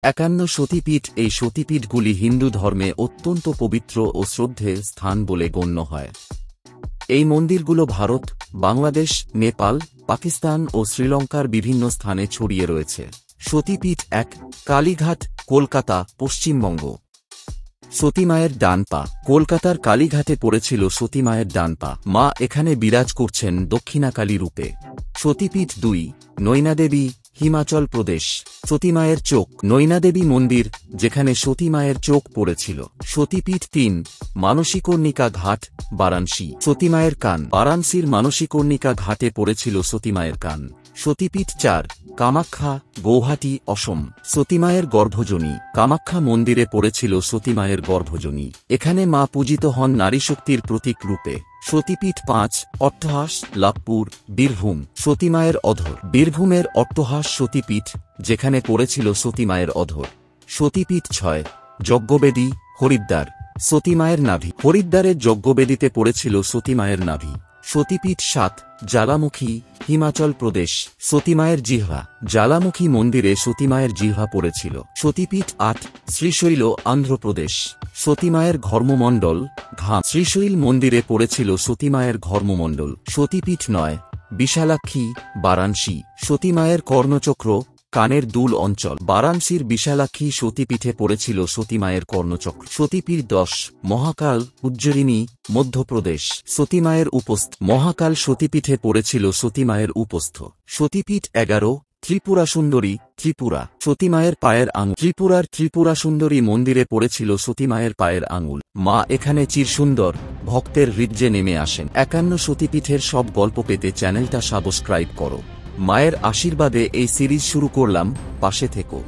51 সতীপীঠ। এই সতীপীঠগুলি হিন্দু ধর্মে অত্যন্ত পবিত্র ও শ্রদ্ধেয় স্থান বলে গণ্য হয়। এই মন্দিরগুলো ভারত, বাংলাদেশ, নেপাল, পাকিস্তান ও শ্রীলঙ্কার বিভিন্ন স্থানে ছড়িয়ে রয়েছে। সতীপীঠ 1, কালীঘাট, কলকাতা, পশ্চিমবঙ্গ। সতীমায়ের ডান পা। কলকাতার কালীঘাটে পড়েছিল সতীমায়ের ডান পা। মা এখানে বিরাজ করছেন দক্ষিণাকালী রূপে। সতীপীঠ 2, নৈনাদেবী, হিমাচল প্রদেশ। সতীমায়ের চোখ। নৈনাদেবী মন্দির, যেখানে সতীমায়ের চোখ পড়েছিল। সতীপীঠ 3, মানসীকর্ণিকা ঘাট, বারাণসী। সতীমায়ের কান। বারাণসীর মানসীকর্ণিকা ঘাটে পড়েছিল সতীমায়ের কান। সতীপীঠ 4, কামাখ্যা, গৌহাটি, অসম। সতীমায়ের গর্ভজনী। কামাখ্যা মন্দিরে পড়েছিল সতীমায়ের গর্ভজনী। এখানে মা পূজিত হন নারীশক্তির প্রতীক রূপে। সতীপীঠ 5, অট্টহাস, লাভপুর, বীরভূম। সতীমায়ের অধর। বীরভূমের অট্টহাস সতীপীঠ, যেখানে পড়েছিল সতীমায়ের অধর। সতীপীঠ 6, যজ্ঞবেদী, হরিদ্বার। সতীমায়ের নাভি। হরিদ্বারের যজ্ঞবেদীতে পড়েছিল সতীমায়ের নাভি। সতীপীঠ 7, জ্বালামুখী, হিমাচল প্রদেশ। সতীমায়ের জিহ্বা। জ্বালামুখী মন্দিরে সতীমায়ের জিহ্বা পড়েছিল। সতীপীঠ 8, শ্রীশৈল, অন্ধ্রপ্রদেশ। সতীমায়ের ঘর্মমণ্ডল, ঘাম। শ্রীশৈল মন্দিরে পড়েছিল সতীমায়ের ঘর্মমণ্ডল। সতীপীঠ 9, বিশালাক্ষী, বারাণসী। সতীমায়ের কর্ণচক্র, কানের দুল অঞ্চল। বারাণসীর বিশালাক্ষী সতীপীঠে পড়েছিল সতীমায়ের কর্ণচক্র। সতীপীঠ 10, মহাকাল, উজ্জয়িনী, মধ্যপ্রদেশ। সতীমায়ের উপস্থ। মহাকাল সতীপীঠে পড়েছিল সতীমায়ের উপস্থ। সতীপীঠ 11, ত্রিপুরা সুন্দরী, ত্রিপুরা। সতীমায়ের পায়ের আঙুল। ত্রিপুরার ত্রিপুরা সুন্দরী মন্দিরে পড়েছিল সতীমায়ের পায়ের আঙুল। মা এখানে চিরসুন্দর, ভক্তের হৃদয়ে নেমে আসেন। 51 সতীপীঠের সব গল্প পেতে চ্যানেলটা সাবস্ক্রাইব করো। মায়ের আশীর্বাদে এই সিরিজ শুরু করলাম, পাশে থেকো।